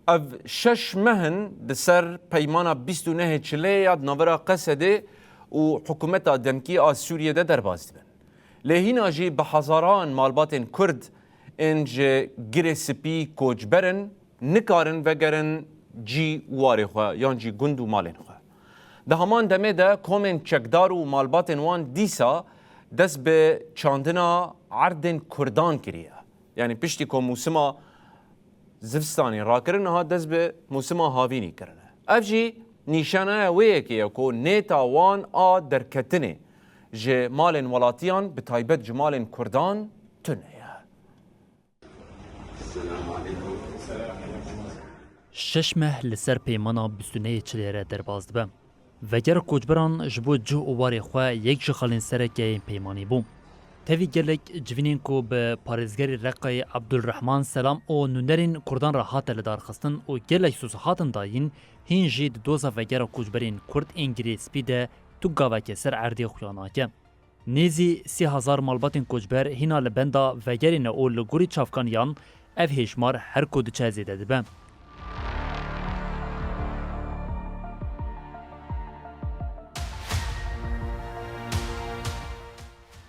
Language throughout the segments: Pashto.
اف شش مهن دسر پیمانا 29 چلیه نورا قصده و حکومت دمکی از سوریه ده درباز دبن. لهینا جی به هزاران مالبات کرد انج گره سپی کوچبرن نکارن وگرن جی واری خواه یان جی گند و مالین خواه. ده همان دمه ده کومن چکدار و مالبات وان دیسا دست به چاندنا عردن کردان کریه. یعنی پشتی که موسما زفستانی را کرنه ها دست به موسما هاوینی کرنه. افجی نیشانه ویه که کو نیتا وان آ درکتنه جه مالن ولاتیان به تایبت جمالن کردان تنه. شش ماه لسر پیمانا بستونه چلیره درباز دبه. وگر کوچبران جبو جو اواری خواه یک جخالین سره که این پیمانی بوم. تاوی گلک جوینین کو به پارزگری رقای عبدالرحمن سلام او نونرین کردان را هات لدار خستن او گلک سوس هاتن داین هین جید دوزا وگر کوچبرین کرد انگریس بیده تو گاوه که سر عردی خویاناکه. نیزی 30,000 مالباتین کوچبر هینا لبندا وگرین او لگوری چافکانیان اف هشمار هر کود چه زیده دبه.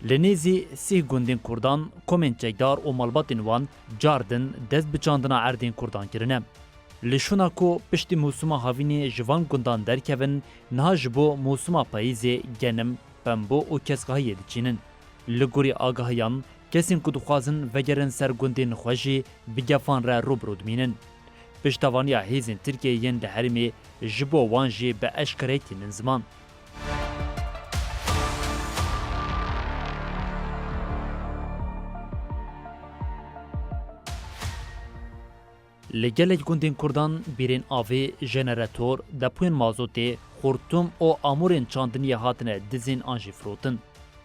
لنیزی 30 گوندین کردان کومن چکدار و مالباتین وان جاردن دست بچاندنا عردین کردان کرنه. لشونا کو پشتی موسوما هاوینی جوان گوندان درکوین نها جبو موسوما پاییزی گنم پمبو و کسگاهی دچینن. لگوری آگاهیان کسین که دخوازن وگرن سر گوندین خوشی بگفان را روبرود مینن. پشتوانیا هیزن ترکیه ین لحرمی جبو وانجی به اشکریتین زمان. لگلج گوندین کردان بیرین آوی جنراتور دپوین مازوتی خورتوم او آمورین چاندنی هاتنه دزین آنجی فروتن.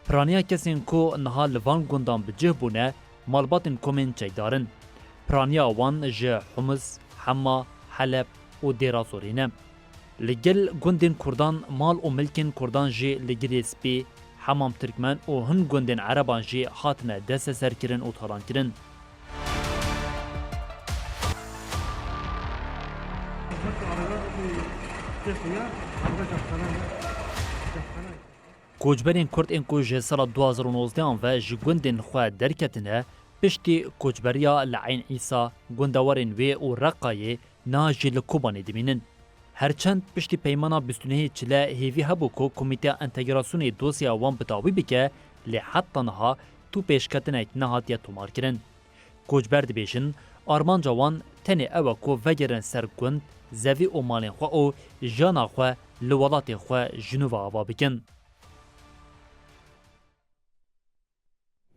پرانیا کسین کو نها لوان گوندان بجه بونه مالباتین کومن چکدارن. پرانیا وان جه حمص، حما، حلب و دیراسورینه. لگل گوندین کردان مال و ملکین کردان جه لگری سپی، حمام ترکمن و هن گوندین عربان جه هاتنه دست سرکرن و تالان کرن. کوچبرین کرد این کو جه سال 2019 و جگوندین خواه درکتنه پشتی کوچبریا لعین عیسا گوندوارین وی و رقای ناجی لکوبانی دمینن. هرچند پشتی پیمانا بستونه چله هیوی هبو کو کمیته انتگراسون دوسیا وان بتاوی بکه لی حتی نها تو پیشکتنه نهاتیه تومار کرن. کوچبر دبیشن آرمان جوان تنی اوه کو وگرن سر گوند زوی او مالین خواه او جانا خواه لولات خواه جنوب آوا بکن.